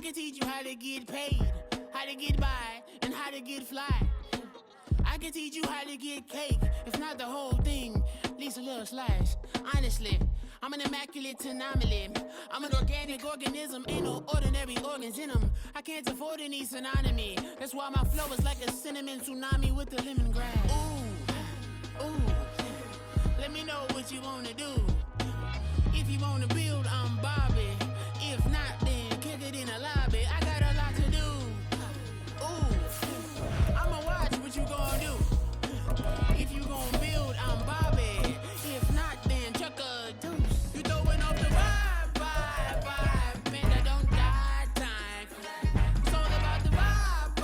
can teach you how to get paid, how to get by, and how to get fly. I can teach you how to get cake, if not the whole thing, at least a little slice. Honestly, I'm an immaculate anomaly. I'm an organic organism, ain't no ordinary organs in them. I can't afford any synonymy. That's why my flow is like a cinnamon tsunami with the lemongrass. Ooh, ooh, let me know what you wanna do. If you wanna build, I'm Bobby. If not, then kick it in the lobby. I got a lot to do. Ooh, I'ma watch what you gon' do. If you gon' build, I'm Bobby. If not, then chuck a deuce. You throwing off the vibe. Man, I don't die time. It's all about the vibe.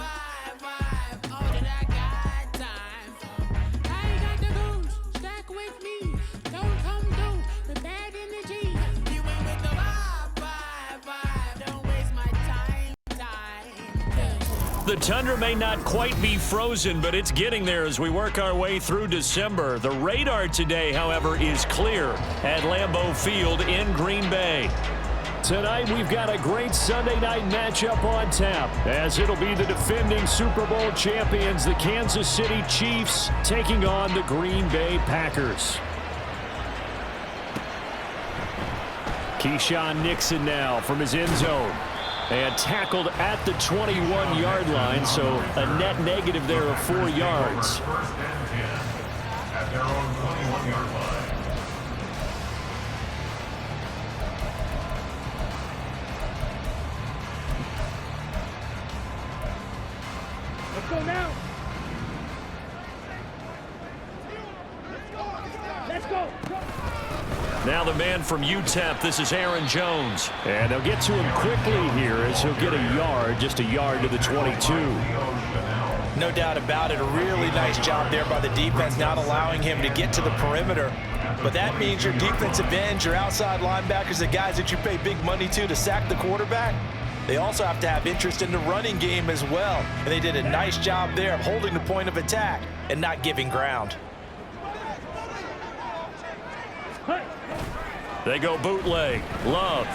All that I got time. I ain't got the goose. Stack with me. Don't come through with bad energy. You ain't with the vibe. Don't waste my time. Yeah. The tundra may not quite be frozen, but it's getting there as we work our way through December. The radar today, however, is clear at Lambeau Field in Green Bay. Tonight, we've got a great Sunday night matchup on tap, as it'll be the defending Super Bowl champions, the Kansas City Chiefs, taking on the Green Bay Packers. Keyshawn Nixon now from his end zone. And tackled at the 21-yard line, so a net negative there of 4 yards. First and 10 at their own 21-yard line. Let's go now. Let's go. Now the man from UTEP, this is Aaron Jones. And they'll get to him quickly here as he'll get a yard, just a yard to the 22. No doubt about it. A really nice job there by the defense, not allowing him to get to the perimeter. But that means your defensive ends, your outside linebackers, the guys that you pay big money to sack the quarterback, they also have to have interest in the running game as well. And they did a nice job there of holding the point of attack and not giving ground. They go bootleg. Love.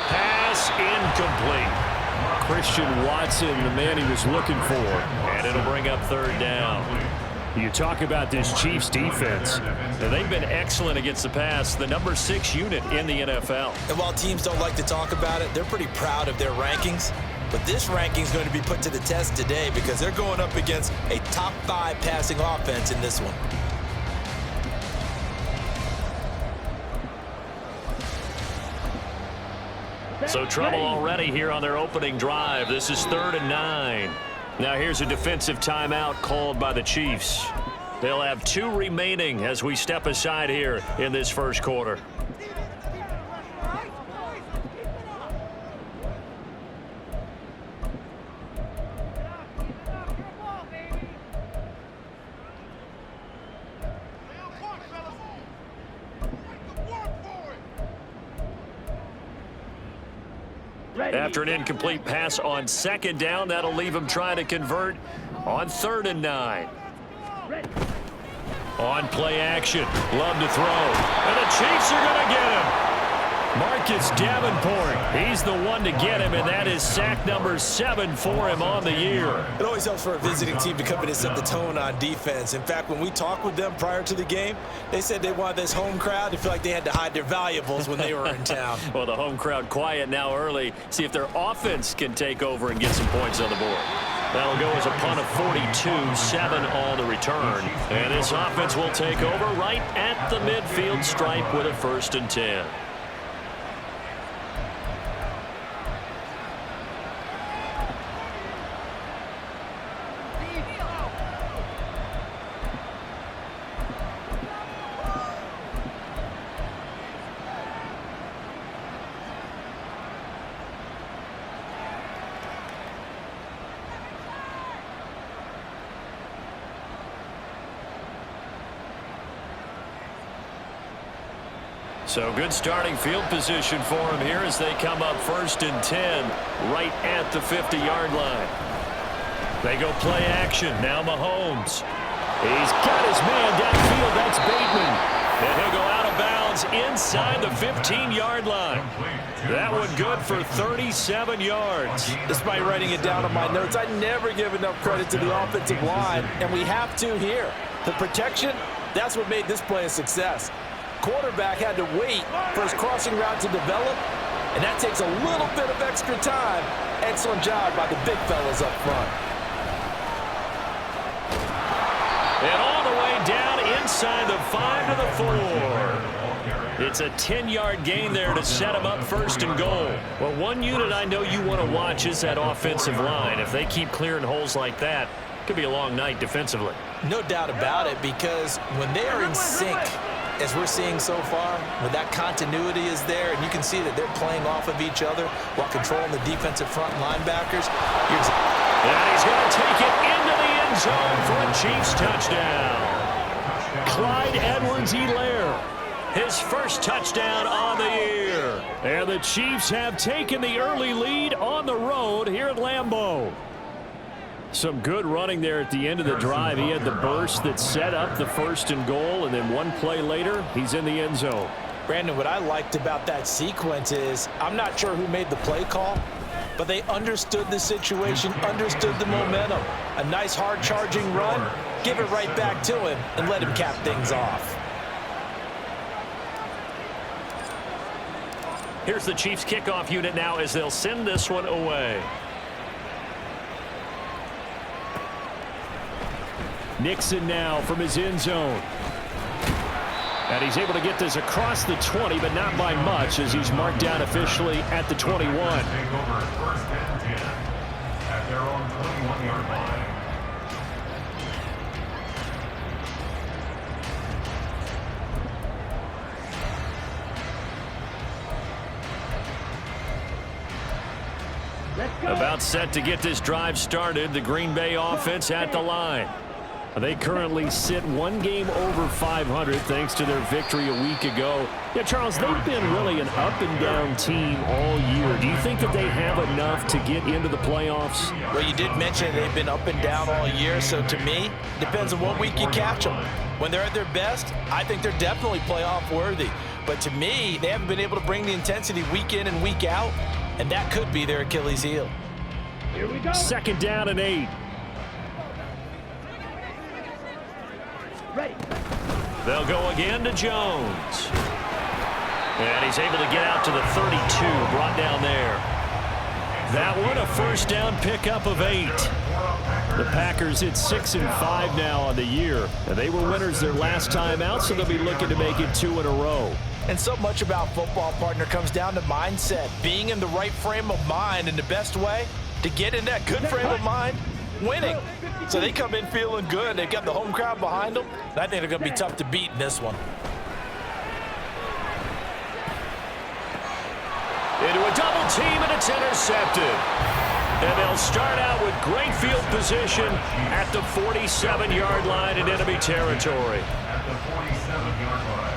Pass incomplete. Christian Watson, the man he was looking for. And it'll bring up third down. You talk about this Chiefs defense. Now, they've been excellent against the pass, the number 6 unit in the NFL. And while teams don't like to talk about it, they're pretty proud of their rankings. But this ranking is going to be put to the test today because they're going up against a top 5 passing offense in this one. So trouble already here on their opening drive. This is 3rd and 9. Now here's a defensive timeout called by the Chiefs. They'll have 2 remaining as we step aside here in this first quarter. After an incomplete pass on 2nd down, that'll leave him trying to convert on 3rd and 9. On play action, Love to throw, and the Chiefs are going to get him. Marcus Davenport, he's the one to get him, and that is sack number 7 for him on the year. It always helps for a visiting team to come in and set the tone on defense. In fact, when we talked with them prior to the game, they said they wanted this home crowd to feel like they had to hide their valuables when they were in town. Well, the home crowd quiet now early. See if their offense can take over and get some points on the board. That'll go as a punt of 42, 7 on the return. And this offense will take over right at the midfield stripe with a 1st and 10. So good starting field position for him here as they come up 1st and 10 right at the 50-yard line. They go play action. Now Mahomes. He's got his man downfield. That's Bateman. And he'll go out of bounds downs inside the 15-yard line. That one good for 37 yards. Despite writing it down on my notes, I never give enough credit to the offensive line, and we have to here. The protection, that's what made this play a success. Quarterback had to wait for his crossing route to develop, and that takes a little bit of extra time. Excellent job by the big fellas up front. And all the way down inside the 5 to the 4. It's a 10-yard gain there to set him up first and goal. Well, one unit I know you want to watch is that offensive line. If they keep clearing holes like that, it could be a long night defensively. No doubt about it, because when they are in sync, as we're seeing so far, when that continuity is there, and you can see that they're playing off of each other while controlling the defensive front linebackers. And he's going to take it into the end zone for a Chiefs touchdown. Clyde Edwards-Helaire, his first touchdown on the year. And the Chiefs have taken the early lead on the road here at Lambeau. Some good running there at the end of the drive. He had the burst that set up the first and goal, and then one play later, he's in the end zone. Brandon, what I liked about that sequence is I'm not sure who made the play call, but they understood the situation, understood the momentum. A nice hard-charging run, give it right back to him, and let him cap things off. Here's the Chiefs kickoff unit now as they'll send this one away. Nixon now from his end zone. And he's able to get this across the 20, but not by much, as he's marked down officially at the 21. Take over first and 10 at their own 21-yard line. About set to get this drive started. The Green Bay offense at the line. They currently sit one game over 500 thanks to their victory a week ago. Yeah, Charles, they've been really an up-and-down team all year. Do you think that they have enough to get into the playoffs? Well, you did mention they've been up and down all year, so to me, depends on what week you catch them. When they're at their best, I think they're definitely playoff worthy. But to me, they haven't been able to bring the intensity week in and week out, and that could be their Achilles heel. Here we go. 2nd down and 8. Ready. They'll go again to Jones. And he's able to get out to the 32, brought down there. That one a first down pickup of 8. The Packers at 6-5 now on the year. And they were winners their last time out, so they'll be looking to make it 2 in a row. And so much about football, partner, comes down to mindset. Being in the right frame of mind, and the best way to get in that good frame of mind, winning. So they come in feeling good. They've got the home crowd behind them. And I think they're going to be tough to beat in this one. Into a double team, and it's intercepted. And they'll start out with great field position at the 47-yard line in enemy territory. At the 47-yard line.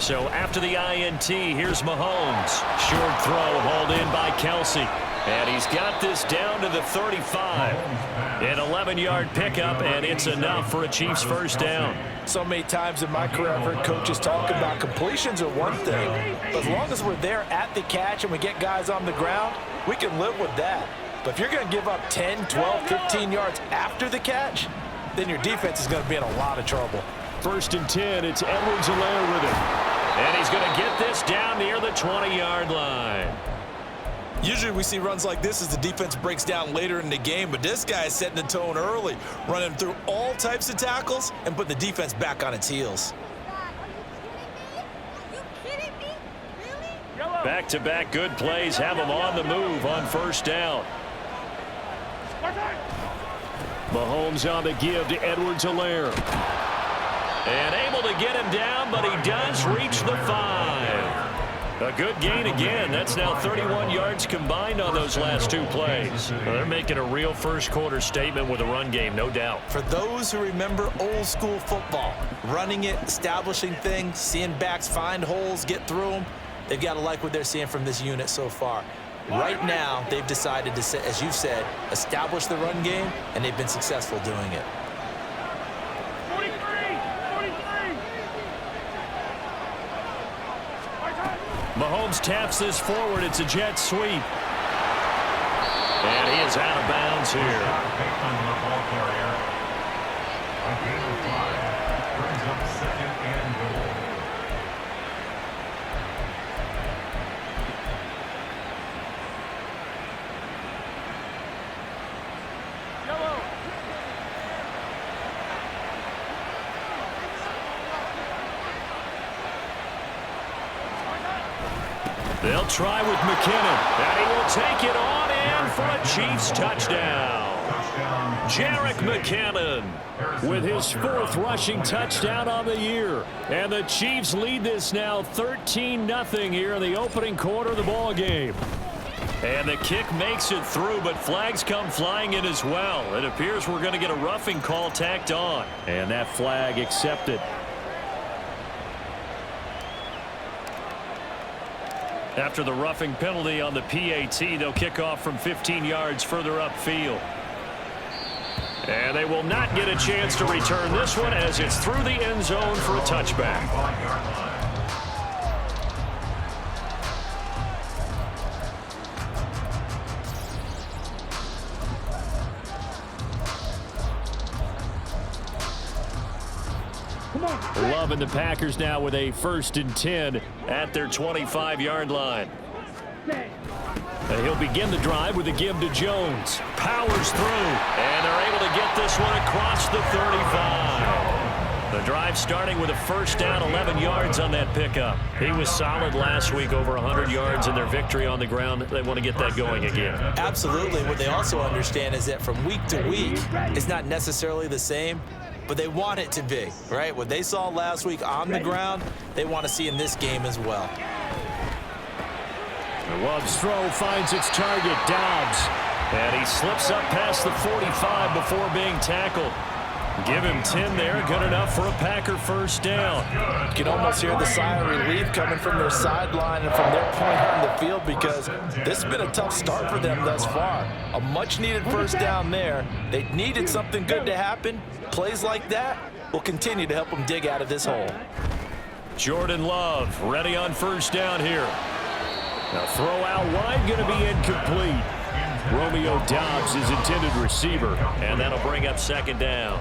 So after the INT, here's Mahomes. Short throw hauled in by Kelsey. And he's got this down to the 35. An 11-yard pickup, and it's enough for a Chiefs first down. So many times in my career, I've heard coaches talk about completions are one thing. But as long as we're there at the catch and we get guys on the ground, we can live with that. But if you're going to give up 10, 12, 15 yards after the catch, then your defense is going to be in a lot of trouble. 1st and 10, it's Edwards-Helaire with it. And he's going to get this down near the 20-yard line. Usually we see runs like this as the defense breaks down later in the game, but this guy is setting the tone early, running through all types of tackles and put the defense back on its heels. Back-to-back good plays have him on the move on first down. Mahomes on the give to Edwards-Helaire. And able to get him down, but he does reach the 5. A good gain again. That's now 31 yards combined on those last 2 plays. Well, they're making a real first-quarter statement with a run game, no doubt. For those who remember old-school football, running it, establishing things, seeing backs find holes, get through them, they've got to like what they're seeing from this unit so far. Right now, they've decided to, as you've said, establish the run game, and they've been successful doing it. 43! Mahomes taps this forward. It's a jet sweep. And he is out of bounds here. The ball carrier. A gain of 5 brings up 2nd and goal. They'll try with McKinnon. And he will take it on in for a Chiefs touchdown. Jerick McKinnon with his 4th rushing touchdown on the year. And the Chiefs lead this now 13-0 here in the opening quarter of the ball game. And the kick makes it through, but flags come flying in as well. It appears we're going to get a roughing call tacked on. And that flag accepted. After the roughing penalty on the PAT, they'll kick off from 15 yards further upfield. And they will not get a chance to return this one as it's through the end zone for a touchback. Love and the Packers now with a 1st and 10 at their 25-yard line. And he'll begin the drive with a give to Jones. Powers through, and they're able to get this one across the 35. The drive starting with a 1st down, 11 yards on that pickup. He was solid last week, over 100 yards in their victory on the ground. They want to get that going again. Absolutely. What they also understand is that from week to week, it's not necessarily the same, but they want it to be, right? What they saw last week on the ground, they want to see in this game as well. Love's throw finds its target, Dobbs. And he slips up past the 45 before being tackled. Give him 10 there, good enough for a Packer 1st down. You can almost hear the sigh of relief coming from their sideline and from their point on the field because this has been a tough start for them thus far. A much-needed 1st down there. They needed something good to happen. Plays like that will continue to help them dig out of this hole. Jordan Love ready on 1st down here. Now throw out wide, going to be incomplete. Romeo Dobbs is intended receiver, and that'll bring up 2nd down.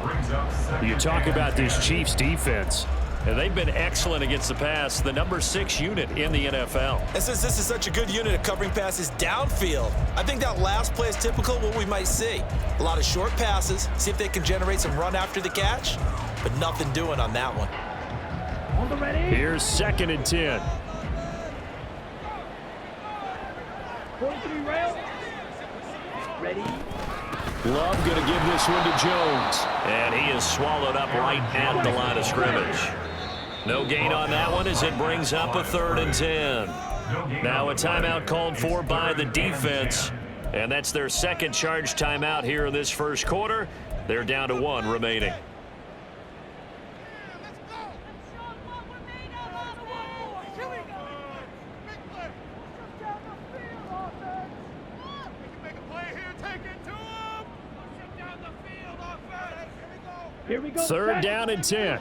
You talk about this Chiefs defense, and they've been excellent against the pass, the number 6 unit in the NFL. And since this is such a good unit of covering passes downfield, I think that last play is typical of what we might see. A lot of short passes, see if they can generate some run after the catch, but nothing doing on that one. On the ready. Here's 2nd and 10. 43 rail. Ready. Love going to give this one to Jones. And he is swallowed up right at the line of scrimmage. No gain on that one as it brings up a 3rd and 10. Now a timeout called for by the defense. And that's their 2nd charge timeout here in this 1st quarter. They're down to 1 remaining. Here we go. 3rd down and 10.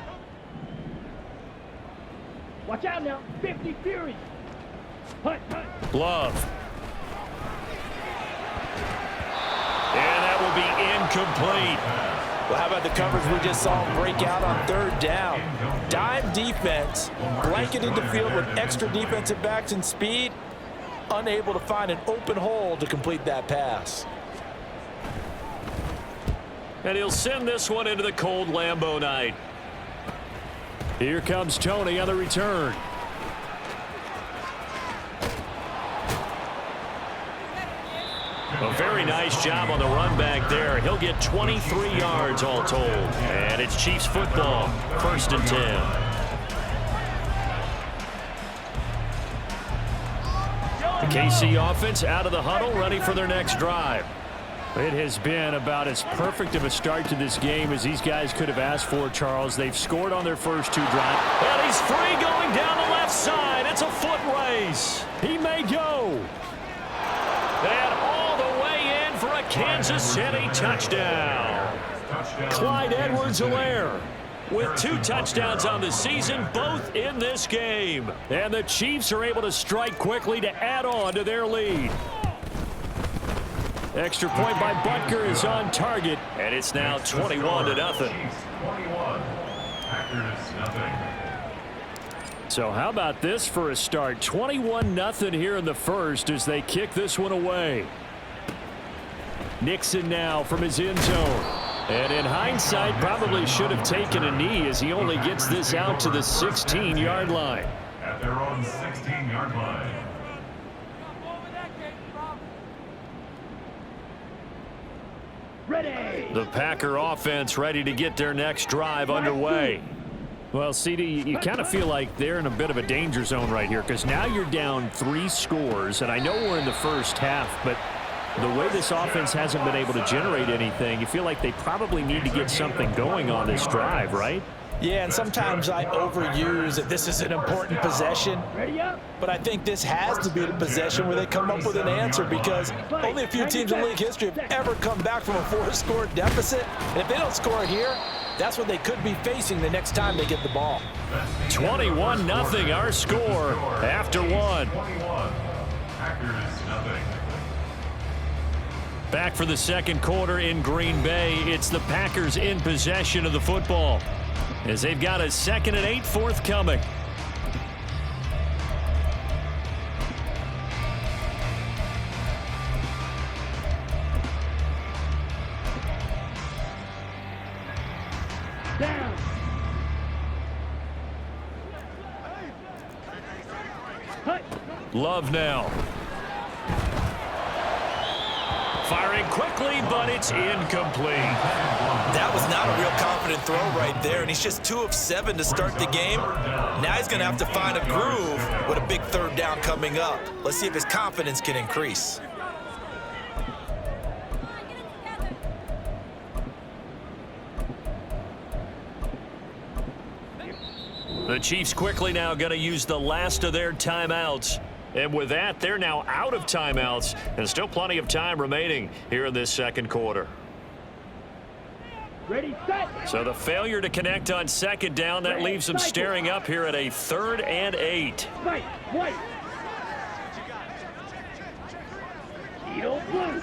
Watch out now. 50 Fury. Hunt. Love. And that will be incomplete. Well, how about the coverage we just saw him break out on 3rd down? Dime defense, blanketed the field with extra defensive backs and speed, unable to find an open hole to complete that pass. And he'll send this one into the cold Lambeau night. Here comes Tony on the return. A very nice job on the run back there. He'll get 23 yards all told. And it's Chiefs football, 1st and 10. The KC offense out of the huddle, ready for their next drive. It has been about as perfect of a start to this game as these guys could have asked for, Charles. They've scored on their first 2 drives. And he's free going down the left side. It's a foot race. He may go. And all the way in for a Kansas City touchdown. Clyde Edwards-Helaire with 2 touchdowns on the season, both in this game. And the Chiefs are able to strike quickly to add on to their lead. Extra point by Butker is on target. And it's now 21-0. Chiefs 21, Packers nothing. So how about this for a start? 21-0 here in the first as they kick this one away. Nixon now from his end zone. And in hindsight, probably should have taken a knee as he only gets this out to the 16-yard line. At their own 16-yard line. Ready. The Packer offense ready to get their next drive underway. Well, CD, you kind of feel like they're in a bit of a danger zone right here because now you're down 3 scores, and I know we're in the first half, but the way this offense hasn't been able to generate anything, you feel like they probably need to get something going on this drive, right? Yeah, and sometimes I overuse that this is an important possession, Ready up. but I think this has to be the possession where they come up with an answer because only a few teams in league history have ever come back from a 4-score deficit, and if they don't score here, that's what they could be facing the next time they get the ball. 21-0 our score after 1. 21, Packers nothing. Back for the second quarter in Green Bay. It's the Packers in possession of the football as they've got a 2nd and 8 forthcoming. Down. Hut. Love now. Firing quickly, but it's incomplete. That was not a real confident throw right there, and he's just 2 of 7 to start the game. Now he's going to have to find a groove with a big 3rd down coming up. Let's see if his confidence can increase. The Chiefs quickly now going to use the last of their timeouts. And with that, they're now out of timeouts and still plenty of time remaining here in this second quarter. Ready, set. So the failure to connect on 2nd down, that leaves them staring up here at a 3rd and 8. Fight. White. Eagle blue.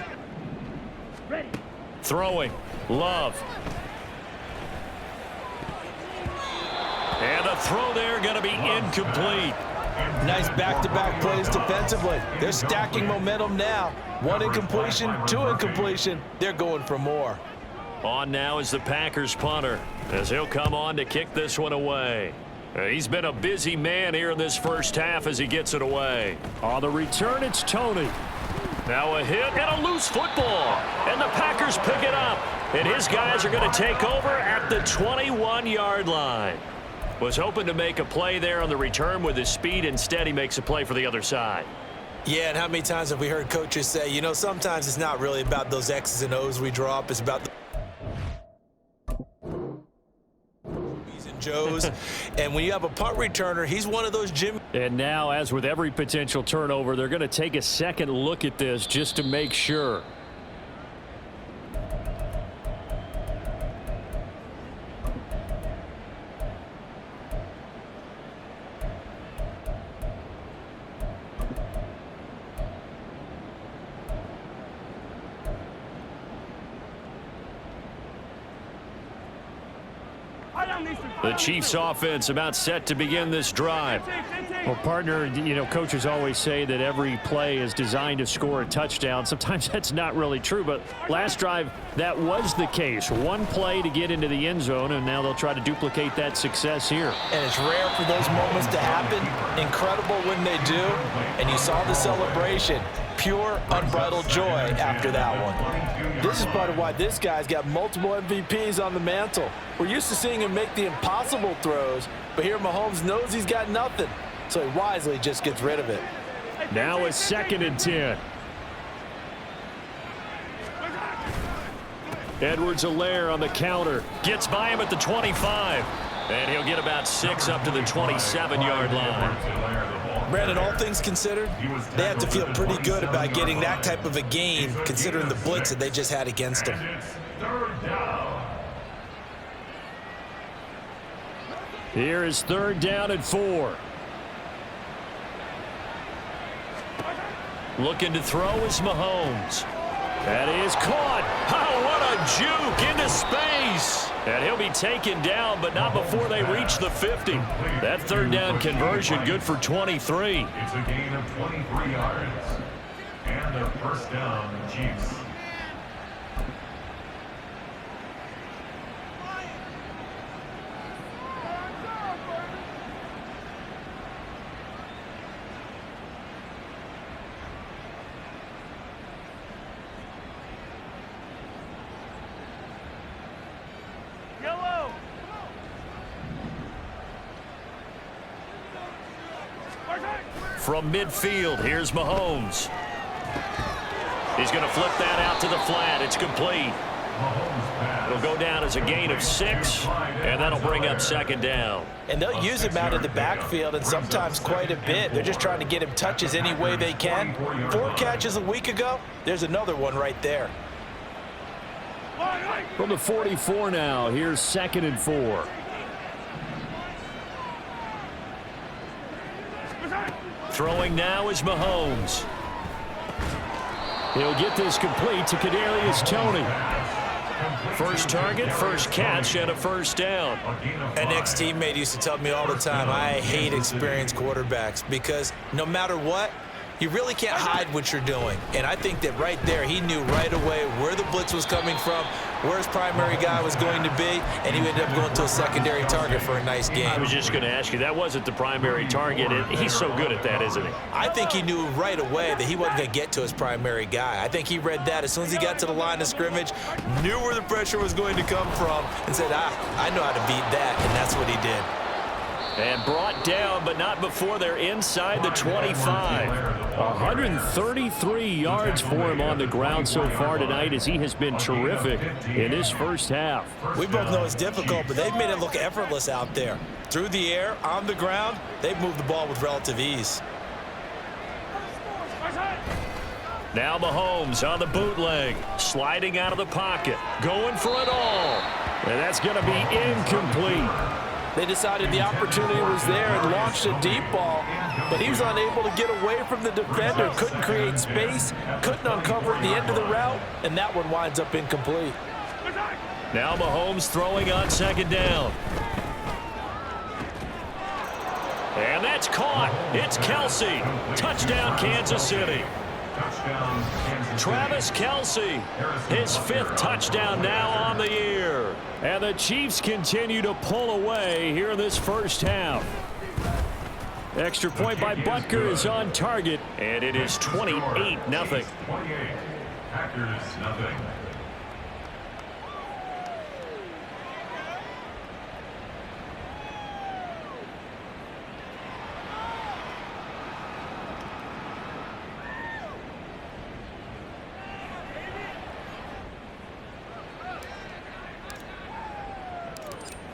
Ready. Throwing. Love. And the throw there going to be incomplete. Nice back-to-back plays defensively. They're stacking momentum now. 1 incompletion, 2 incompletion. They're going for more. On now is the Packers punter as he'll come on to kick this one away. He's been a busy man here in this first half as he gets it away. On the return, it's Tony. Now a hit and a loose football. And the Packers pick it up. And his guys are going to take over at the 21-yard line. Was hoping to make a play there on the return with his speed. Instead, he makes a play for the other side. Yeah, and how many times have we heard coaches say, you know, sometimes it's not really about those X's and O's we draw up. It's about the B's and Joe's. And when you have a punt returner, he's one of those Jim. And now, as with every potential turnover, they're going to take a second look at this just to make sure. The Chiefs offense about set to begin this drive. Well, partner, you know, coaches always say that every play is designed to score a touchdown. Sometimes that's not really true, but last drive, that was the case. 1 play to get into the end zone, and now they'll try to duplicate that success here. And it's rare for those moments to happen. Incredible when they do. And you saw the celebration. Pure, unbridled joy after that one. This is part of why this guy's got multiple MVPs on the mantle. We're used to seeing him make the impossible throws, but here Mahomes knows he's got nothing, so he wisely just gets rid of it. Now a 2nd and 10. Edwards-Helaire on the counter. Gets by him at the 25. And he'll get about 6 up to the 27-yard line. Brandon, all things considered, they have to feel pretty good about getting that type of a gain, considering the blitz that they just had against them. Here is 3rd down and 4. Looking to throw is Mahomes. That is caught. Oh, what a juke into space. And he'll be taken down, but not before they reach the 50. That 3rd down conversion good for 23. It's a gain of 23 yards. And a first down, Chiefs. From midfield, here's Mahomes. He's going to flip that out to the flat. It's complete. It'll go down as a gain of 6, and that'll bring up 2nd down. And they'll use him out of the backfield, and sometimes quite a bit. They're just trying to get him touches any way they can. 4 catches a week ago. There's another one right there. From the 44 now, here's 2nd and 4. Throwing now is Mahomes. He'll get this complete to Kadarius Toney. First target, first catch, and a first down. An ex-teammate used to tell me all the time, I hate experienced quarterbacks because no matter what, you really can't hide what you're doing. And I think that right there, he knew right away where the blitz was coming from, where his primary guy was going to be, and he ended up going to a secondary target for a nice game. I was just going to ask you, that wasn't the primary target, and he's so good at that, isn't he? I think he knew right away that he wasn't going to get to his primary guy. I think he read that as soon as he got to the line of scrimmage, knew where the pressure was going to come from, and said, I know how to beat that, and that's what he did. And brought down, but not before they're inside the 25. 133 yards for him on the ground so far tonight as he has been terrific in this first half. We both know it's difficult, but they've made it look effortless out there. Through the air, on the ground, they've moved the ball with relative ease. Now Mahomes on the bootleg, sliding out of the pocket, going for it all. And that's going to be incomplete. They decided the opportunity was there and launched a deep ball, but he was unable to get away from the defender, couldn't create space, couldn't uncover at the end of the route, and that one winds up incomplete. Now Mahomes throwing on 2nd down. And that's caught. It's Kelsey. Touchdown, Kansas City. Travis Kelsey, his 5th touchdown now on the year. And the Chiefs continue to pull away here in this first half. Extra point by Butker is on target. And it is 28-0. 28. Packers, nothing.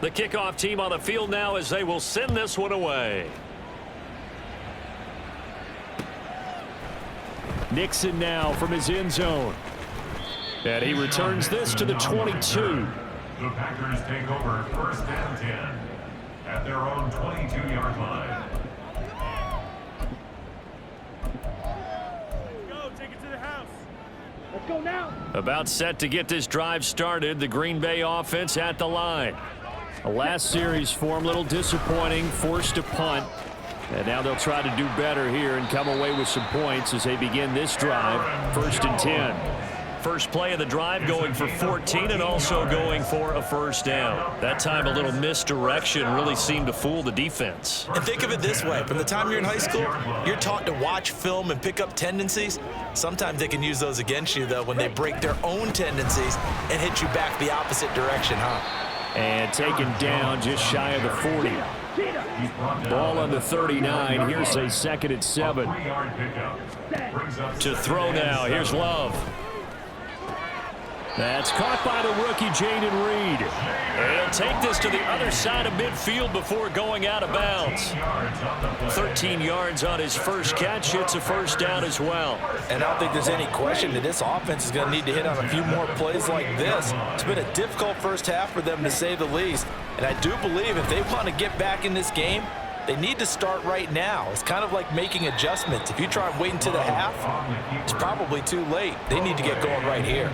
The kickoff team on the field now as they will send this one away. Nixon now from his end zone. And he returns this to the 22. The Packers take over 1st and 10 at their own 22-yard line. Go, take it to the house. Let's go now. About set to get this drive started. The Green Bay offense at the line. The last series for him, a little disappointing, forced to punt. And now they'll try to do better here and come away with some points as they begin this drive. 1st and 10. First play of the drive going for 14 and also going for a first down. That time a little misdirection really seemed to fool the defense. And think of it this way. From the time you're in high school, you're taught to watch film and pick up tendencies. Sometimes they can use those against you, though, when they break their own tendencies and hit you back the opposite direction, huh? And taken down just shy of the 40. Ball on the 39. Here's a 2nd and 7. To throw now. Here's Love. That's caught by the rookie, Jaden Reed. And he'll take this to the other side of midfield before going out of bounds. 13 yards on his first catch. It's a first down as well. And I don't think there's any question that this offense is going to need to hit on a few more plays like this. It's been a difficult first half for them, to say the least. And I do believe if they want to get back in this game, they need to start right now. It's kind of like making adjustments. If you try and wait until the half, it's probably too late. They need to get going right here.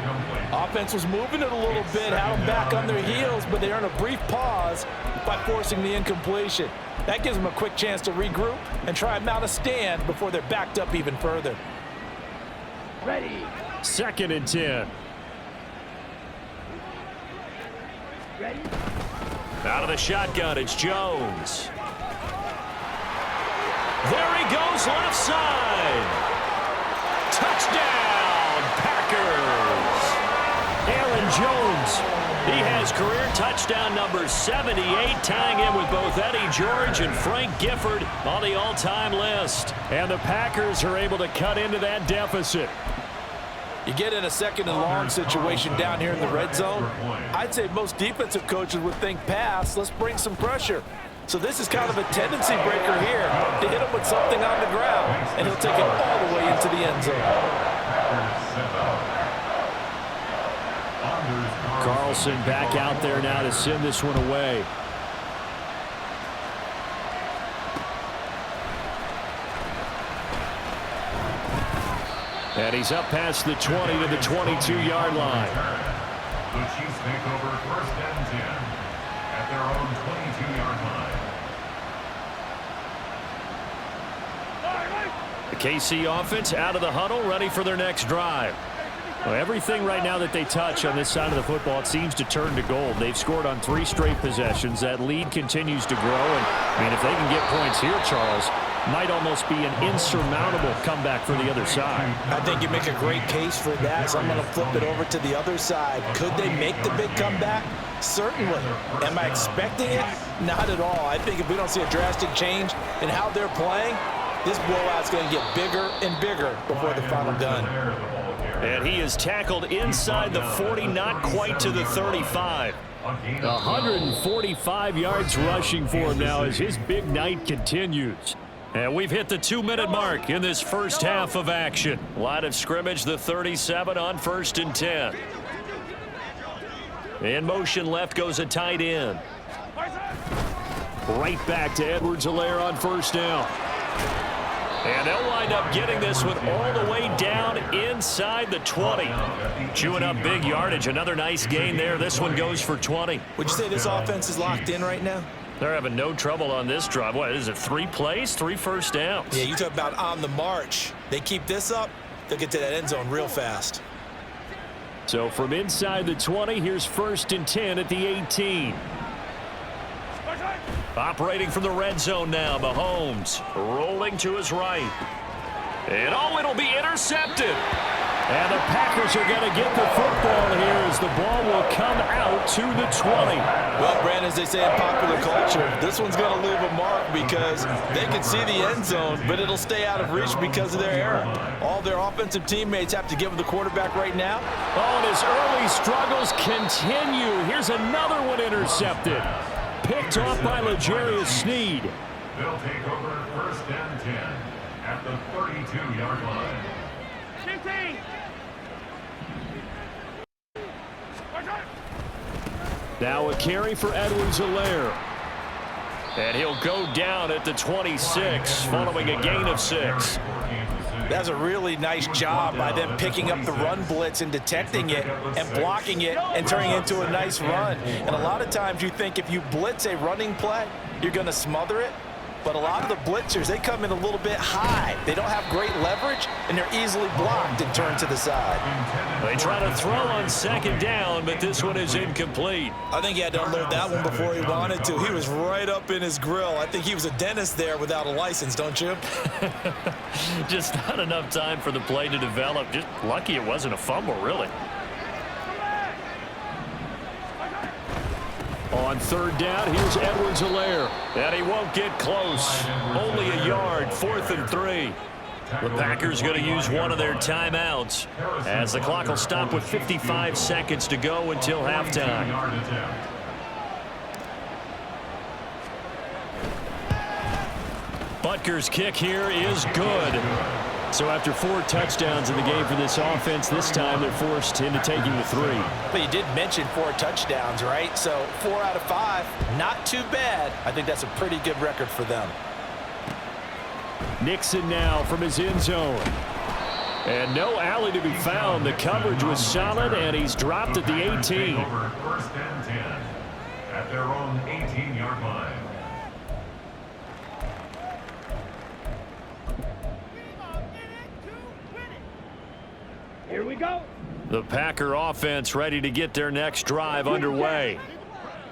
Offense was moving it a little bit, had them back on their heels, but they earned a brief pause by forcing the incompletion. That gives them a quick chance to regroup and try and mount a stand before they're backed up even further. Ready. 2nd and 10. Ready. Out of the shotgun, it's Jones. There he goes, left side. Touchdown, Packers. Aaron Jones. He has career touchdown number 78, tying him with both Eddie George and Frank Gifford on the all-time list. And the Packers are able to cut into that deficit. You get in a 2nd and long situation down here in the red zone. I'd say most defensive coaches would think pass, let's bring some pressure. So this is kind of a tendency breaker here to hit him with something on the ground, and he'll take it all the way into the end zone. Carlson back out there now to send this one away. And he's up past the 20 to the 22-yard line. The Chiefs take over 1st and 10 at their own 22-yard line. The KC offense out of the huddle, ready for their next drive. Well, everything right now that they touch on this side of the football, it seems to turn to gold. They've scored on 3 straight possessions. That lead continues to grow. And, I mean, if they can get points here, Charles, might almost be an insurmountable comeback for the other side. I think you make a great case for that, so I'm going to flip it over to the other side. Could they make the big comeback? Certainly. Am I expecting it? Not at all. I think if we don't see a drastic change in how they're playing, this blowout's going to get bigger and bigger before the final gun. And he is tackled inside the 40, not quite to the 35. 145 yards rushing for him now as his big night continues. And we've hit the 2-minute mark in this first half of action. Line of scrimmage, the 37 on 1st and 10. In motion left goes a tight end. Right back to Edwards-Helaire on 1st down. And they'll wind up getting this one all the way down inside the 20. Chewing up big yardage. Another nice gain there. This one goes for 20. Would you say this offense is locked in right now? They're having no trouble on this drive. What is it, 3 plays, 3 first downs? Yeah, you talk about on the march. They keep this up, they'll get to that end zone real fast. So from inside the 20, here's 1st and 10 at the 18. Operating from the red zone now, Mahomes rolling to his right. And oh, it'll be intercepted. And the Packers are going to get the football here as the ball will come out to the 20. Well, Brandon, as they say in popular culture, this one's going to leave a mark because they can see the end zone, but it'll stay out of reach because of their error. All their offensive teammates have to give the quarterback right now. Oh, and his early struggles continue. Here's another one intercepted. Picked off by L'Jarius Sneed. They'll take over 1st and 10 at the 32-yard line. 15. Now a carry for Edwards-Helaire. And he'll go down at the 26 following a gain of 6. That's a really nice job by them picking up the run blitz and detecting it and blocking it and turning it into a nice run. And a lot of times you think if you blitz a running play, you're going to smother it. But a lot of the blitzers, they come in a little bit high. They don't have great leverage, and they're easily blocked and turned to the side. They try to throw on 2nd down, but this one is incomplete. I think he had to unload that one before he wanted to. He was right up in his grill. I think he was a dentist there without a license, don't you? Just not enough time for the play to develop. Just lucky it wasn't a fumble, really. On 3rd down, here's Edwards-Helaire. And he won't get close. Only a yard, 4th and 3. The Packers going to use one of their timeouts as the clock will stop with 55 seconds to go until halftime. Butker's kick here is good. So after 4 touchdowns in the game for this offense, this time they're forced into taking the 3. But you did mention 4 touchdowns, right? So 4 out of 5, not too bad. I think that's a pretty good record for them. Nixon now from his end zone. And no alley to be found. The coverage was solid, and he's dropped at the 18. First and 10 at their own 18-yard line. Here we go. The Packer offense ready to get their next drive underway.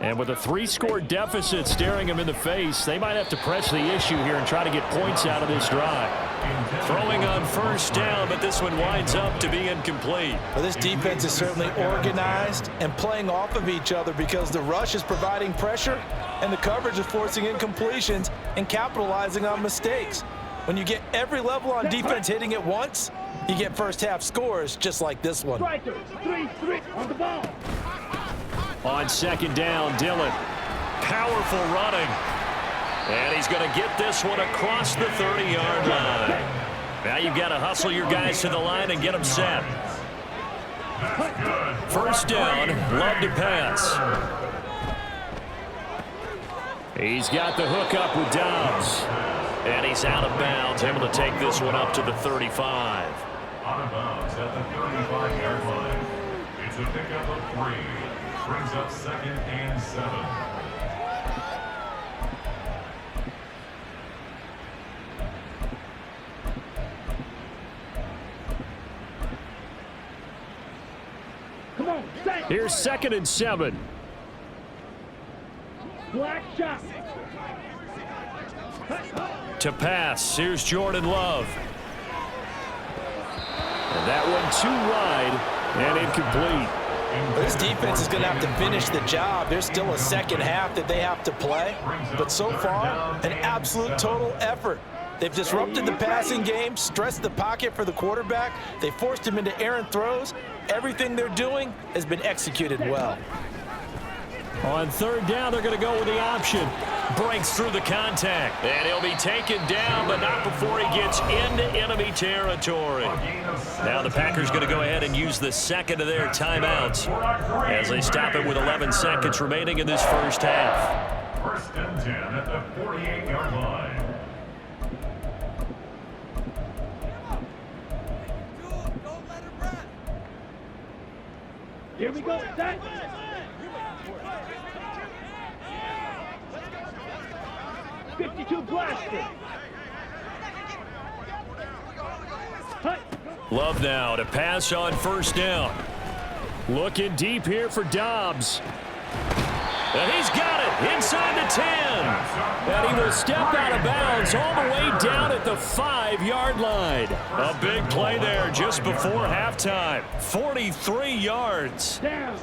And with a 3-score deficit staring them in the face, they might have to press the issue here and try to get points out of this drive. Throwing on first down, but this one winds up to be incomplete. Well, this defense is certainly organized and playing off of each other because the rush is providing pressure and the coverage is forcing incompletions and capitalizing on mistakes. When you get every level on defense hitting at once, you get first-half scores just like this one. Strikers, 3-3 on the ball. On second down, Dillon. Powerful running. And he's going to get this one across the 30-yard line. Now you've got to hustle your guys to the line and get them set. First down, Love to pass. He's got the hook up with Dobbs. And he's out of bounds, able to take this one up to the 35. Out of bounds at the 35-yard line. It's a pickup of 3. Brings up 2nd and 7. Come on, stay. Here's 2nd and 7. Black shot. To pass, here's Jordan Love. And that one too wide and incomplete. This defense is going to have to finish the job. There's still a second half that they have to play. But so far, an absolute total effort. They've disrupted the passing game, stressed the pocket for the quarterback. They forced him into errant throws. Everything they're doing has been executed well. On third down, they're going to go with the option. Breaks through the contact. And he'll be taken down, but not before he gets into enemy territory. Now the Packers going to go ahead and use the second of their timeouts as they stop it with 11 seconds remaining in this first half. First and 10 at the 48-yard line. Here we go, set. 52 blaster. Love now to pass on first down. Looking deep here for Dobbs. And he's got it inside the 10. And he will step out of bounds all the way down at the 5-yard line. A big play there just before halftime. 43 yards. Down.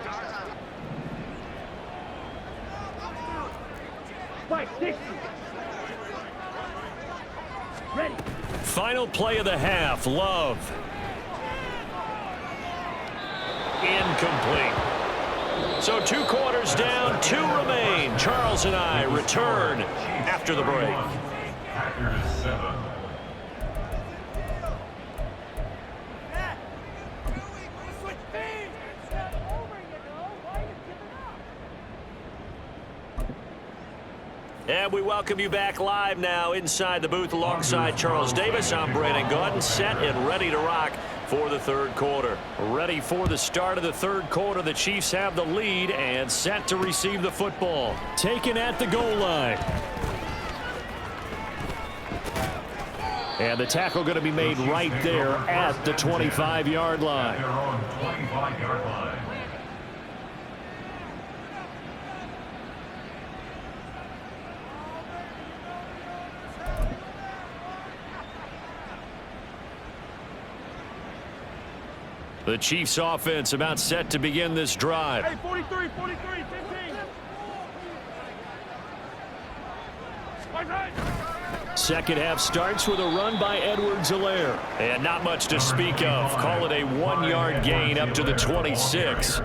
560. Ready. Final play of the half, Love. Incomplete. So 2 quarters down, 2 remain. Charles and I return after the break. Packers 7. And we welcome you back live now inside the booth alongside Charles Davis. I'm Brandon Gordon, set and ready to rock for the third quarter. Ready for the start of the third quarter. The Chiefs have the lead and set to receive the football. Taken at the goal line. And the tackle going to be made right there at the 25-yard line. Their own 25-yard line. The Chiefs offense about set to begin this drive. Hey, 43, 15. Right. Second half starts with a run by Edwards-Helaire. And not much to speak of. Call it a 1-yard gain up to the 26.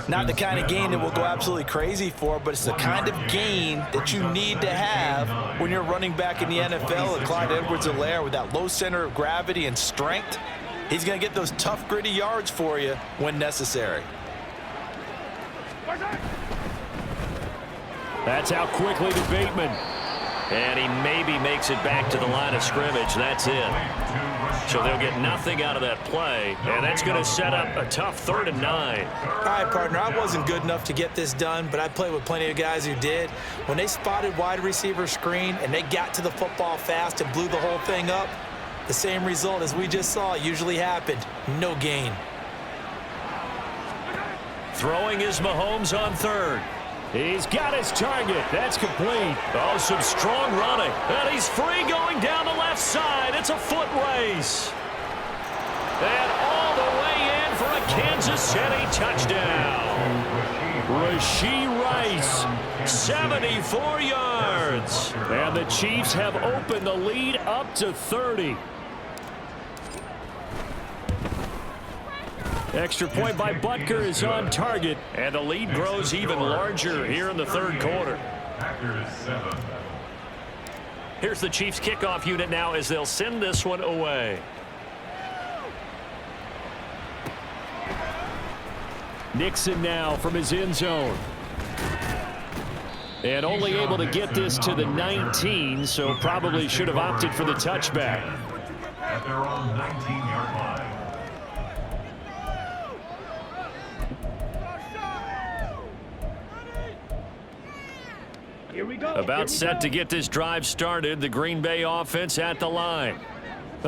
Not the kind of gain that we'll go absolutely crazy for, but it's the kind of gain that you need to have when you're running back in the NFL. And Clyde Edwards-Helaire, with that low center of gravity and strength, he's going to get those tough, gritty yards for you when necessary. That's out quickly to Bateman. And he maybe makes it back to the line of scrimmage. That's it. So they'll get nothing out of that play. And that's going to set up a tough 3rd and 9. All right, partner, I wasn't good enough to get this done, but I played with plenty of guys who did. When they spotted wide receiver screen and they got to the football fast and blew the whole thing up, the same result as we just saw usually happened. No gain. Throwing is Mahomes on 3rd. He's got his target. That's complete. Oh, some strong running. And he's free going down the left side. It's a foot race. And all the way in for a Kansas City touchdown. Rashee Rice, 74 yards. And the Chiefs have opened the lead up to 30. Extra point by Butker is on target. And the lead grows even larger here in the 3rd quarter. Here's the Chiefs kickoff unit now as they'll send this one away. Nixon now from his end zone. And only able to get this to the 19, so probably should have opted for the touchback. At their own 19-yard line. Here we go. About set to get this drive started. The Green Bay offense at the line.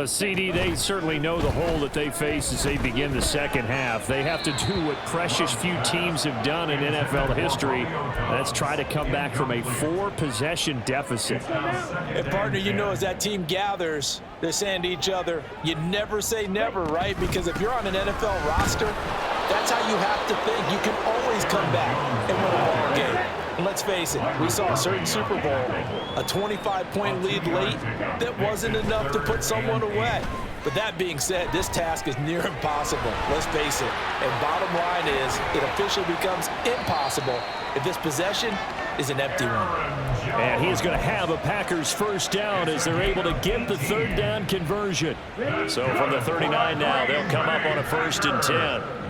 CD, they certainly know the hole that they face as they begin the second half. They have to do what precious few teams have done in NFL history. That's try to come back from a 4-possession deficit. And partner, you know, as that team gathers, they're saying to each other, you never say never, right? Because if you're on an NFL roster, that's how you have to think. You can always come back and win a ball game. And let's face it, we saw a certain Super Bowl, a 25-point lead late that wasn't enough to put someone away. But that being said, this task is near impossible. Let's face it. And bottom line is, it officially becomes impossible if this possession is an empty one. And he's going to have a Packers first down as they're able to get the 3rd down conversion. So from the 39 now, they'll come up on a 1st and 10.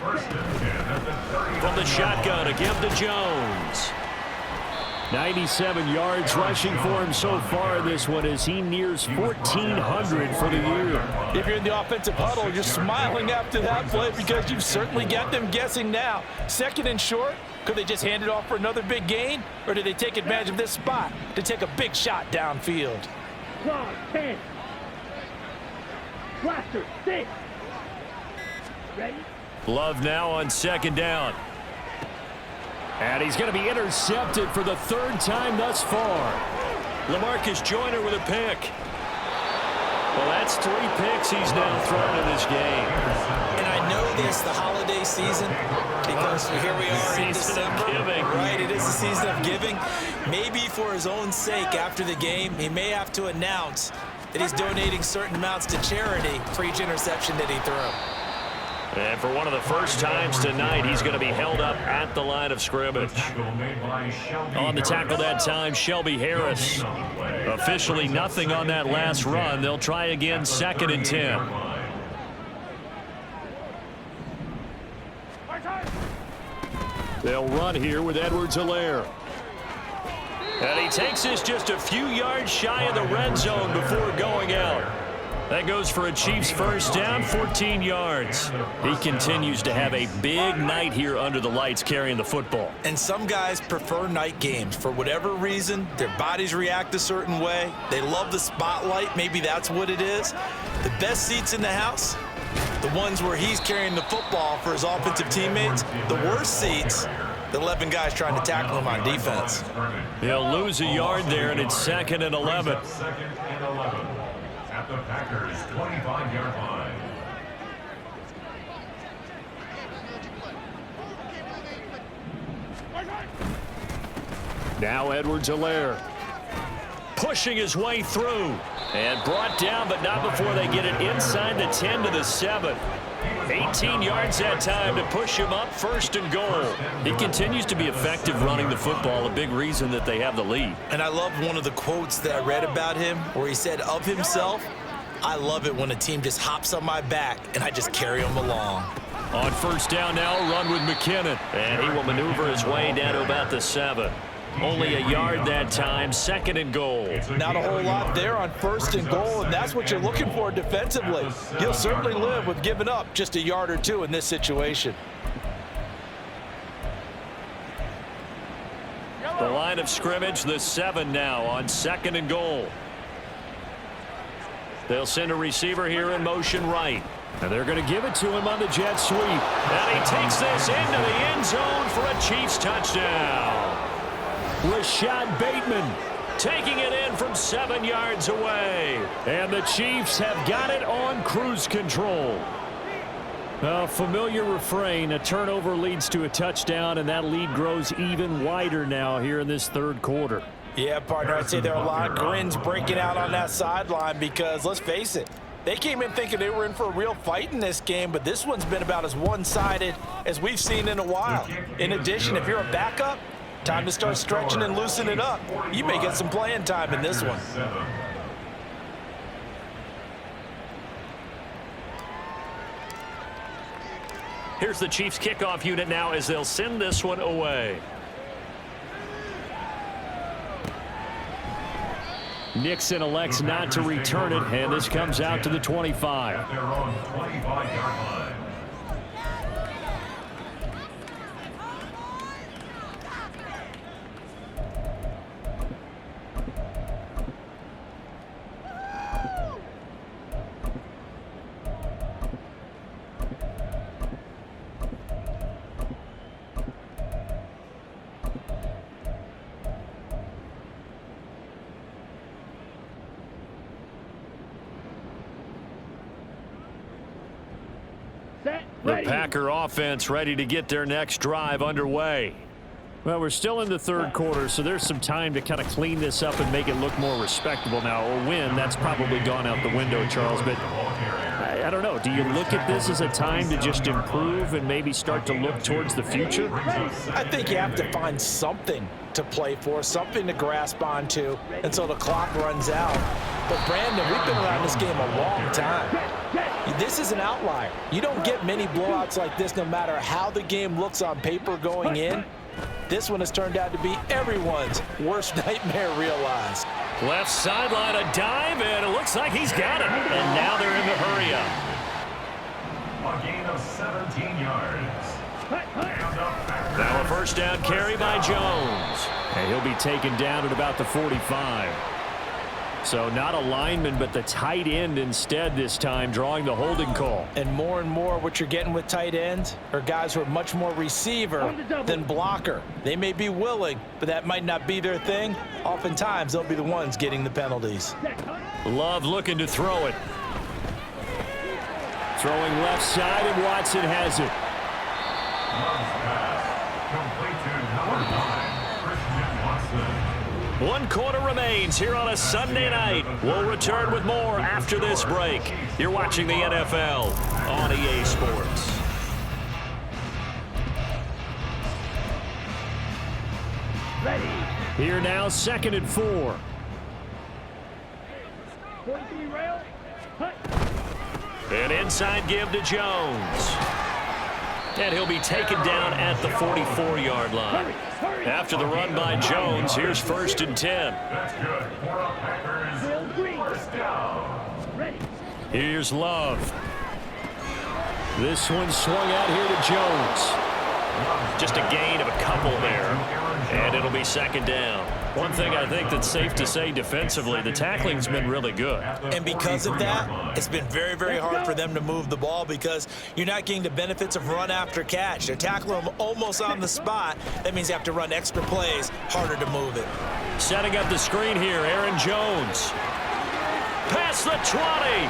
From the shotgun, a give to Jones. 97 yards rushing for him so far in this one as he nears 1,400 for the year. If you're in the offensive huddle, you're smiling after that play because you've certainly got them guessing now. 2nd and short, could they just hand it off for another big gain? Or do they take advantage of this spot to take a big shot downfield? 10. Blaster, 6. Ready? Love now on 2nd down. And he's going to be intercepted for the 3rd time thus far. LaMarcus Joyner with a pick. Well, that's 3 picks he's now thrown in this game. And I know this, the holiday season, because here we are in December. Right, it is the season of giving. Maybe for his own sake after the game, he may have to announce that he's donating certain amounts to charity for each interception that he threw. And for one of the first times tonight, he's going to be held up at the line of scrimmage. On the tackle that time, Shelby Harris. Officially nothing on that last run. They'll try again, 2nd and 10. They'll run here with Edwards-Helaire. And he takes this just a few yards shy of the red zone before going out. That goes for a Chiefs first down, 14 yards. He continues to have a big night here under the lights carrying the football. And some guys prefer night games. For whatever reason, their bodies react a certain way. They love the spotlight. Maybe that's what it is. The best seats in the house, the ones where he's carrying the football for his offensive teammates. The worst seats, the 11 guys trying to tackle him on defense. He'll lose a yard there, and it's 2nd and 11. 2nd and 11. At the Packers' 25-yard line. Now Edwards-Helaire. pushing his way through. And brought down, but not before they get it inside the 10 to the 7. 18 yards that time to push him up, 1st and goal. He continues to be effective running the football, a big reason that they have the lead. And I love one of the quotes that I read about him where he said of himself, "I love it when a team just hops on my back and I just carry them along." On 1st down now, run with McKinnon. And he will maneuver his way down to about the 7. Only a yard that time, 2nd and goal. Not a whole lot there on 1st and goal, and that's what you're looking for defensively. You'll certainly live with giving up just a yard or two in this situation. The line of scrimmage, the 7 now on 2nd and goal. They'll send a receiver here in motion right. And they're going to give it to him on the jet sweep. And he takes this into the end zone for a Chiefs touchdown. Rashad Bateman taking it in from 7 yards away. And the Chiefs have got it on cruise control. A familiar refrain, a turnover leads to a touchdown, and that lead grows even wider now here in this 3rd quarter. Yeah, partner, I'd say there are a lot of grins breaking out on that sideline because, let's face it, they came in thinking they were in for a real fight in this game, but this one's been about as one-sided as we've seen in a while. In addition, if you're a backup, time to start stretching and loosening it up. You may get some playing time in this one. Here's the Chiefs kickoff unit now as they'll send this one away. Nixon elects not to return it, and this comes out to the 25. They're on 25-yard line. The Packer offense ready to get their next drive underway. Well, we're still in the 3rd quarter, so there's some time to kind of clean this up and make it look more respectable. Now, a win, that's probably gone out the window, Charles, but I don't know. Do you look at this as a time to just improve and maybe start to look towards the future? I think you have to find something to play for, something to grasp onto until the clock runs out. But, Brandon, we've been around this game a long time. This is an outlier. You don't get many blowouts like this no matter how the game looks on paper going in. This one has turned out to be everyone's worst nightmare realized. Left sideline, a dive, and it looks like he's got it. And now they're in the hurry up. A gain of 17 yards. Now a 1st down carry by Jones. And he'll be taken down at about the 45. So not a lineman, but the tight end instead this time, drawing the holding call. And more what you're getting with tight ends are guys who are much more receiver than blocker. They may be willing, but that might not be their thing. Oftentimes, they'll be the ones getting the penalties. Love looking to throw it. Throwing left side, and Watson has it. Complete to number 9, Christian Watson. 1 quarter remains here on a Sunday night. We'll return with more after this break. You're watching the NFL on EA Sports. Here now, 2nd and 4. An inside give to Jones. And he'll be taken down at the 44-yard line. After the run by Jones, here's 1st and 10. That's good for a Packers 1st down. Here's Love. This one swung out here to Jones. Just a gain of a couple there, and it'll be 2nd down. One thing I think that's safe to say defensively, the tackling's been really good. And because of that, it's been very hard for them to move the ball because you're not getting the benefits of run after catch. They're tackling them almost on the spot. That means you have to run extra plays, harder to move it. Setting up the screen here, Aaron Jones. Past the 20.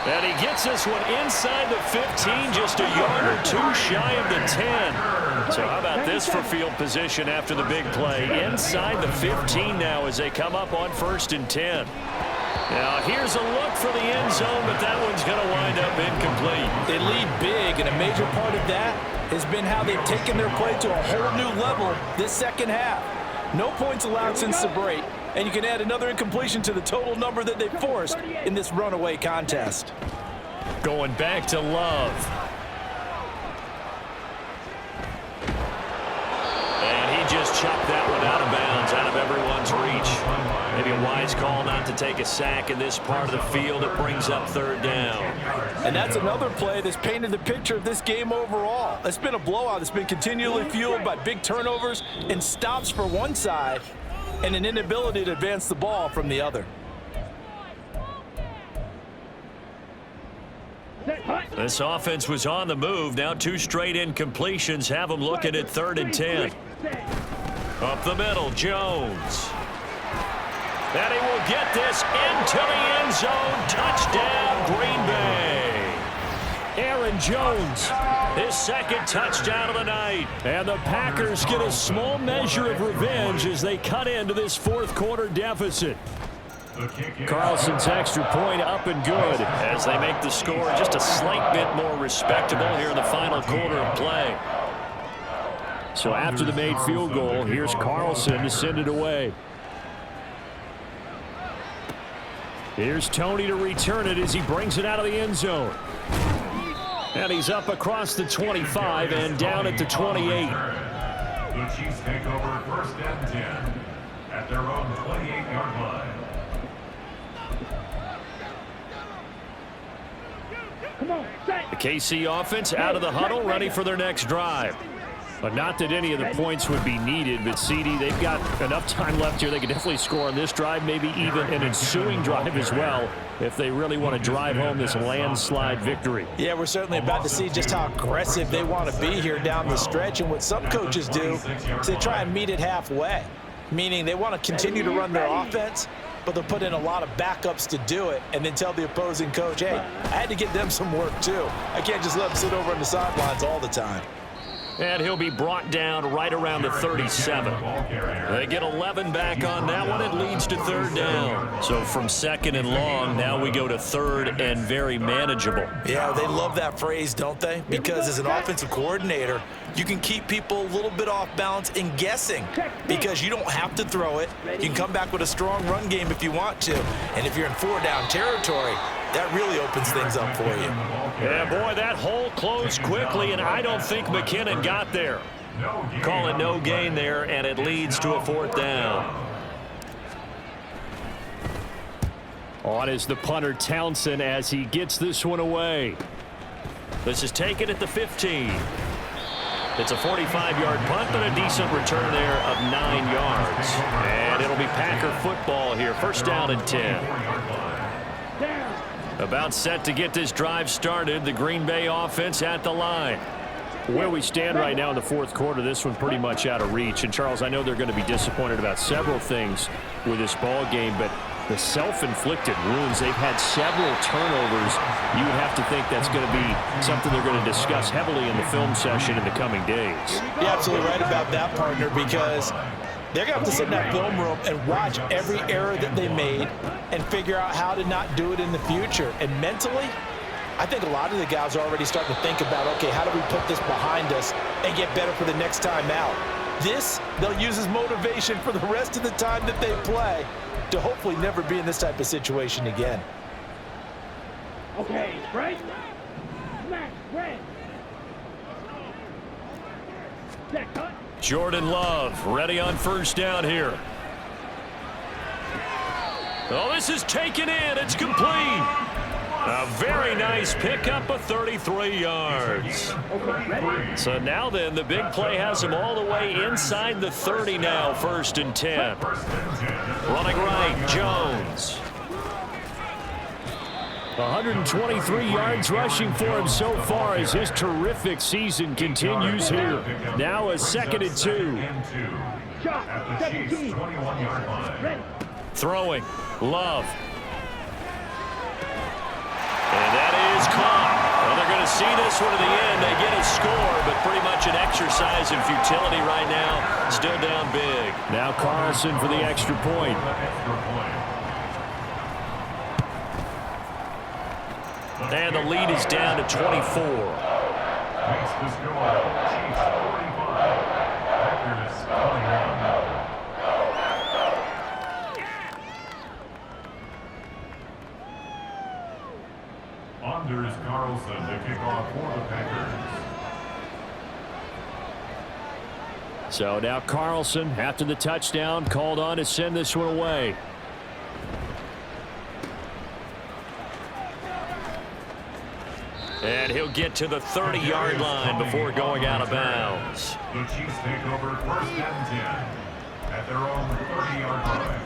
And he gets this one inside the 15, just a yard or two shy of the 10. So how about this for field position after the big play? Inside the 15 now as they come up on 1st and 10. Now here's a look for the end zone, but that one's going to wind up incomplete. They lead big, and a major part of that has been how they've taken their play to a whole new level this second half. No points allowed since the break, and you can add another incompletion to the total number that they forced in this runaway contest. Going back to Love. And he just chopped that one out of bounds, out of everyone's reach. Maybe a wise call not to take a sack in this part of the field. It brings up 3rd down. And that's another play that's painted the picture of this game overall. It's been a blowout. It's been continually fueled by big turnovers and stops for one side and an inability to advance the ball from the other. This offense was on the move. Now 2 straight incompletions have them looking at 3rd and 10. Up the middle, Jones. And he will get this into the end zone. Touchdown, Green Bay. Aaron Jones, his 2nd touchdown of the night. And the Packers get a small measure of revenge as they cut into this 4th quarter deficit. Carlson's extra point up and good as they make the score just a slight bit more respectable here in the final quarter of play. So after the made field goal, here's Carlson to send it away. Here's Tony to return it as he brings it out of the end zone. And he's up across the 25 and down at the 28. The Chiefs take over 1st and 10 at their own 28-yard line. The KC offense out of the huddle, ready for their next drive. But not that any of the points would be needed, but CD, they've got enough time left here. They can definitely score on this drive, maybe even an ensuing drive as well, if they really want to drive home this landslide victory. Yeah, we're certainly about to see just how aggressive they want to be here down the stretch. And what some coaches do is they try and meet it halfway, meaning they want to continue to run their offense, but they'll put in a lot of backups to do it and then tell the opposing coach, hey, I had to get them some work too. I can't just let them sit over on the sidelines all the time. And he'll be brought down right around the 37. They get 11 back on that one. It leads to 3rd down. So from 2nd and long, now we go to 3rd and very manageable. Yeah, they love that phrase, don't they? Because as an offensive coordinator, you can keep people a little bit off balance and guessing because you don't have to throw it. You can come back with a strong run game if you want to. And if you're in 4-down territory, that really opens things up for you. Yeah, boy, that hole closed quickly, and I don't think McKinnon got there. Call it no gain there, and it leads to a 4th down. On is the punter Townsend as he gets this one away. This is taken at the 15. It's a 45-yard punt, but a decent return there of 9 yards. And it'll be Packer football here. 1st down and 10. About set to get this drive started. The Green Bay offense at the line. Where we stand right now in the 4th quarter, this one pretty much out of reach. And, Charles, I know they're going to be disappointed about several things with this ball game, but the self-inflicted wounds, they've had several turnovers. You would have to think that's going to be something they're going to discuss heavily in the film session in the coming days. You're absolutely right about that, partner, because they're going to have to sit in that film room and watch every error that they made and figure out how to not do it in the future. And mentally, I think a lot of the guys are already starting to think about, okay, how do we put this behind us and get better for the next time out? This, they'll use as motivation for the rest of the time that they play to hopefully never be in this type of situation again. Okay, right? Smash, red. Set, cut. Jordan Love ready on 1st down here. Oh, this is taken in. It's complete. A very nice pickup of 33 yards. So now then, the big play has him all the way inside the 30 now, 1st and 10. Running right, Jones. 123 yards rushing for him so far as his terrific season continues here. Now a 2nd and 2. Shot, 17. Ready. Throwing, Love. And that is caught. Well, they're going to see this one to the end. They get a score, but pretty much an exercise in futility right now. Still down big. Now Carlson for the extra point. And the lead is down to 24. Makes the score. Chiefs 45. Packers 21. Anders Carlson to kick off for the Packers. So now Carlson, after the touchdown, called on to send this one away. And he'll get to the 30-yard line before going out of bounds. The Chiefs take over 1st and 10 at their own 30-yard line.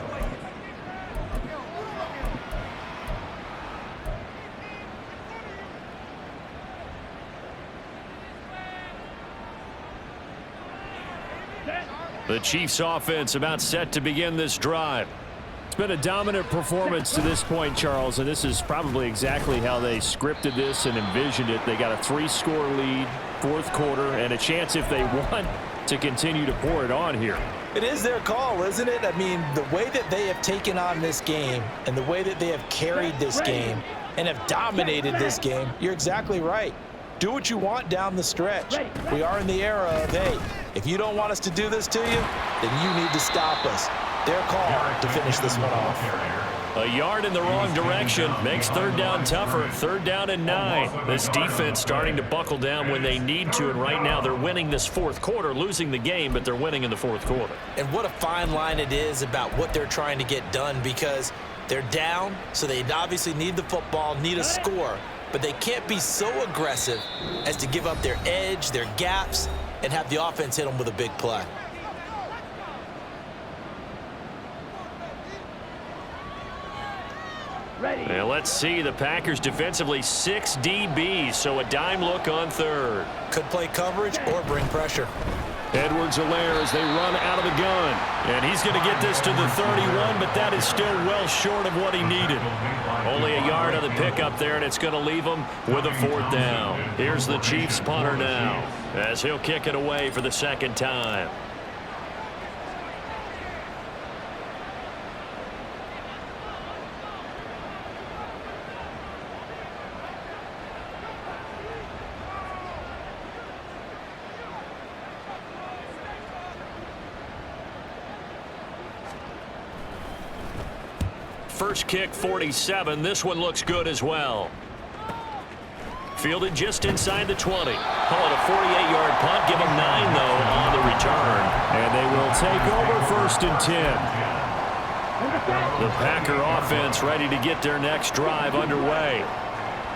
The Chiefs offense about set to begin this drive. It's been a dominant performance to this point, Charles, and this is probably exactly how they scripted this and envisioned it. They got a 3-score lead, 4th quarter, and a chance if they want to continue to pour it on here. It is their call, isn't it? I mean, the way that they have taken on this game and the way that they have carried this game and have dominated this game, you're exactly right. Do what you want down the stretch. We are in the era of, hey, if you don't want us to do this to you, then you need to stop us. Their call to finish this one off. A yard in the wrong direction makes 3rd down tougher. 3rd down and 9. This defense starting to buckle down when they need to, and right now they're winning this 4th quarter, losing the game, but they're winning in the 4th quarter. And what a fine line it is about what they're trying to get done, because they're down, so they obviously need the football, need a score, but they can't be so aggressive as to give up their edge, their gaps, and have the offense hit them with a big play. Now let's see, the Packers defensively 6 DBs, so a dime look on 3rd. Could play coverage or bring pressure. Edwards-Helaire as they run out of the gun. And he's going to get this to the 31, but that is still well short of what he needed. Only a yard on the pickup there, and it's going to leave him with a 4th down. Here's the Chiefs punter now, as he'll kick it away for the 2nd time. First kick, 47. This one looks good as well. Fielded just inside the 20. Call it a 48-yard punt. Give them 9, though, on the return. And they will take over 1st and 10. The Packer offense ready to get their next drive underway.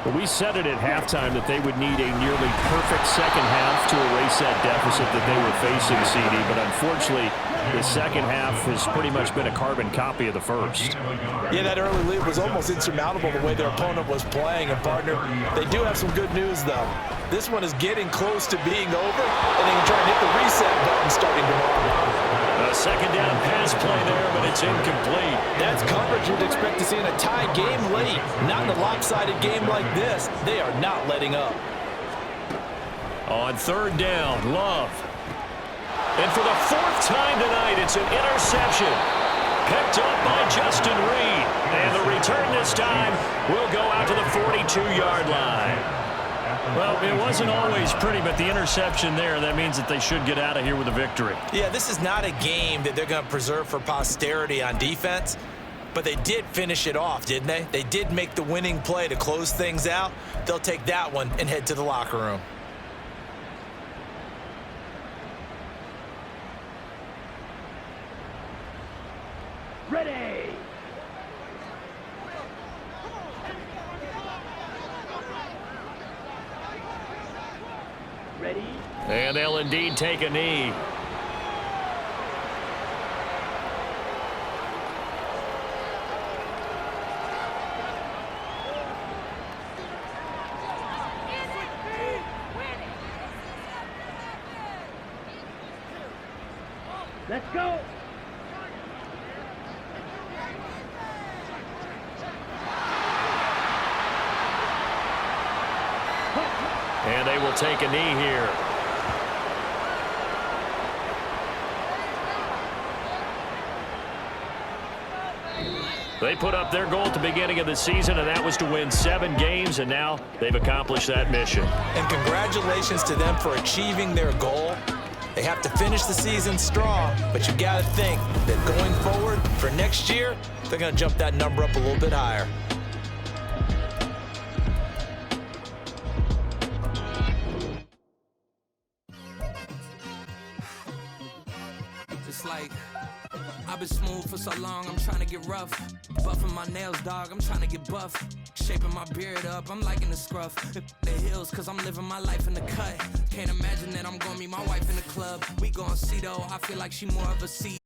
Well, we said it at halftime that they would need a nearly perfect second half to erase that deficit that they were facing, CD, but unfortunately, the second half has pretty much been a carbon copy of the first. Yeah, that early lead was almost insurmountable the way their opponent was playing. And, partner, they do have some good news, though. This one is getting close to being over, and they can try and hit the reset button starting tomorrow. A 2nd down pass play there, but it's incomplete. That's coverage you'd expect to see in a tie game late. Not in a lopsided game like this. They are not letting up. On 3rd down, Love. And for the 4th time tonight, it's an interception. Picked up by Justin Reed. And the return this time will go out to the 42-yard line. Well, it wasn't always pretty, but the interception there, that means that they should get out of here with a victory. Yeah, this is not a game that they're going to preserve for posterity on defense, but they did finish it off, didn't they? They did make the winning play to close things out. They'll take that one and head to the locker room. Ready. Ready. And they'll indeed take a knee. Let's go. and they will take a knee here. They put up their goal at the beginning of the season, and that was to win 7 games, and now they've accomplished that mission. And congratulations to them for achieving their goal. They have to finish the season strong, but you got to think that going forward for next year, they're going to jump that number up a little bit higher. It's like I've been smooth for so long, I'm trying to get rough. Buffing my nails, dog, I'm trying to get buff. Shaping my beard up, I'm liking the scruff. The hills, cause I'm living my life in the cut. Can't imagine that I'm gonna meet my wife in the club. We gon' see though, I feel like she more of a C.